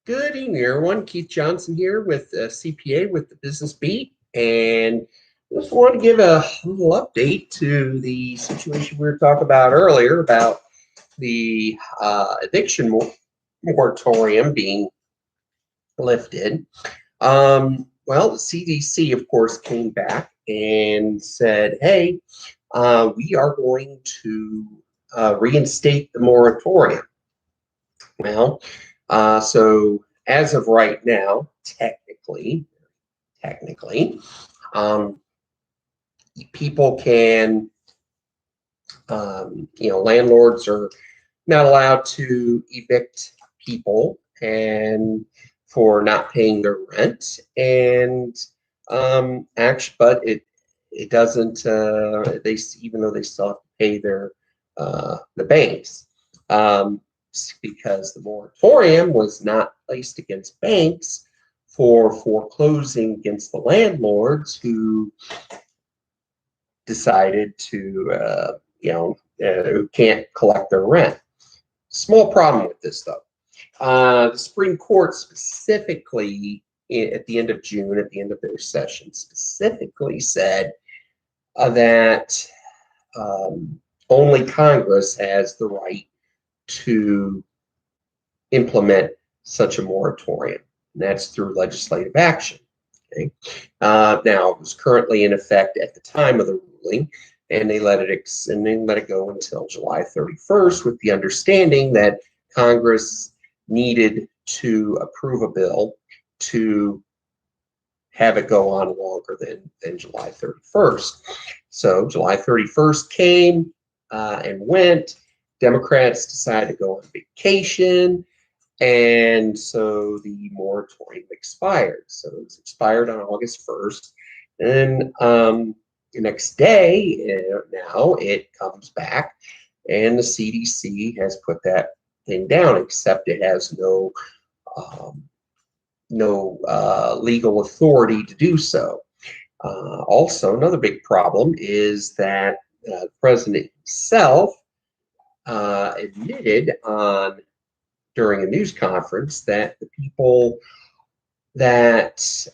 Good evening, everyone. Keith Johnson here with CPA with the Business Beat, and just want to give a little update to the situation we were talking about earlier about the eviction moratorium being lifted. Well, the CDC, of course, came back and said, "Hey, we are going to reinstate the moratorium." Well, so as of right now, technically, um, people can, landlords are not allowed to evict people and for not paying their rent, and actually, but it doesn't. They even though they still have to pay their the banks. Um, because the moratorium was not placed against banks for foreclosing against the landlords who decided to, who can't collect their rent. Small problem with this, though. The Supreme Court specifically, at the end of June, at the end of their session, specifically said that only Congress has the right to implement such a moratorium, and that's through legislative action. Okay. Now, it was currently in effect at the time of the ruling, and they let it go until July 31st, with the understanding that Congress needed to approve a bill to have it go on longer than July 31st. So July 31st came and went. Democrats decided to go on vacation. And so the moratorium expired. So it's expired on August 1st. And the next day, now it comes back, and the CDC has put that thing down, except it has um, no legal authority to do so. Also, another big problem is that the president himself admitted on during a news conference that the people that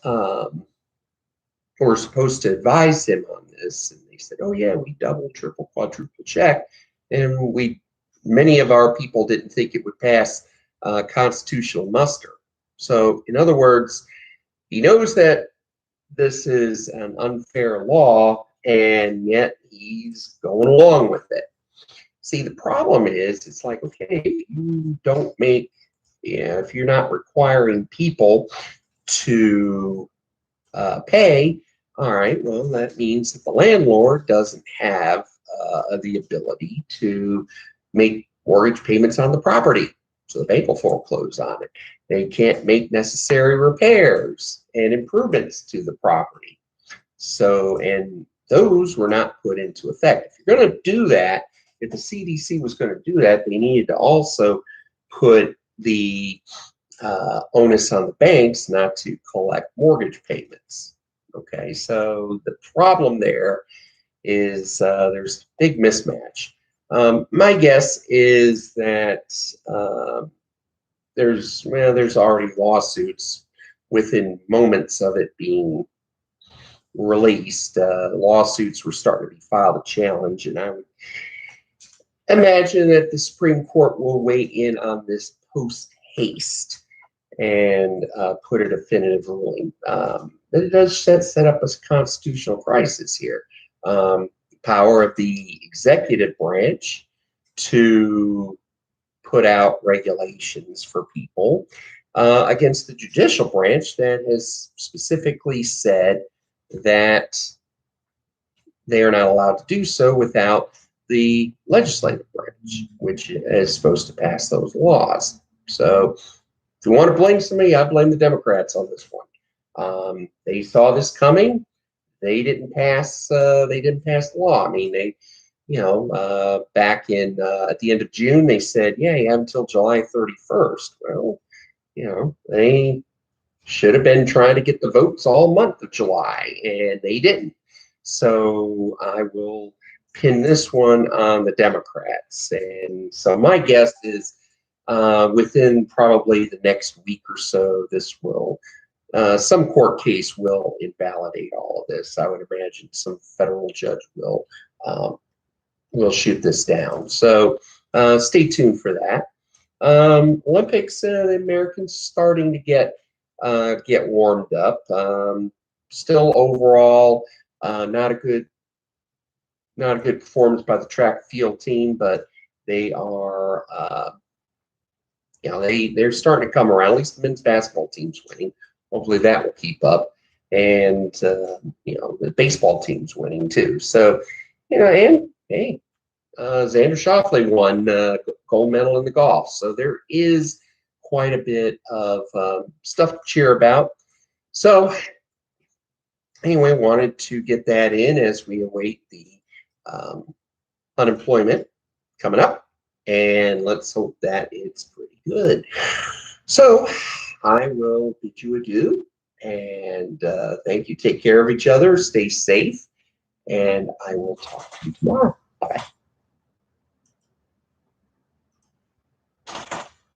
were supposed to advise him on this, and they said, "Oh yeah, we double, triple, quadruple check," and many of our people didn't think it would pass constitutional muster. So, in other words, he knows that this is an unfair law, and yet he's going along with it. See, the problem is, it's like, okay, if you don't make, if you're not requiring people to pay, all right, well, that means that the landlord doesn't have the ability to make mortgage payments on the property. So the bank will foreclose on it. They can't make necessary repairs and improvements to the property. So, and those were not put into effect. If you're going to do that, if the CDC was going to do that, they needed to also put the onus on the banks not to collect mortgage payments. Okay, so the problem there is there's a big mismatch. My guess is that there's already lawsuits within moments of it being released. Lawsuits were starting to be filed to challenge, and I would imagine that the Supreme Court will weigh in on this post haste and put a definitive ruling. But it does set up a constitutional crisis here. Power of the executive branch to put out regulations for people against the judicial branch that has specifically said that they are not allowed to do so without the legislative branch, which is supposed to pass those laws. So if you want to blame somebody, I blame the Democrats on this one. They saw this coming. They didn't pass. They didn't pass the law. I mean, back in at the end of June, they said, "Yeah, you have until July 31st." Well, they should have been trying to get the votes all month of July, and they didn't. So I will pin this one on the Democrats. And so my guess is within probably the next week or so, this will some court case will invalidate all of this. I would imagine some federal judge will shoot this down. So stay tuned for that. Olympics, the Americans starting to get warmed up. Still overall, not a good performance by the track field team, but they are they're starting to come around. At least the men's basketball team's winning. Hopefully that will keep up, and the baseball team's winning too. So and hey, Xander Schauffele won gold medal in the golf. So there is quite a bit of stuff to cheer about. So anyway, wanted to get that in as we await the unemployment coming up, and let's hope that it's pretty good. So I will bid you adieu, and thank you. Take care of each other. Stay safe, and I will talk to you tomorrow. Bye.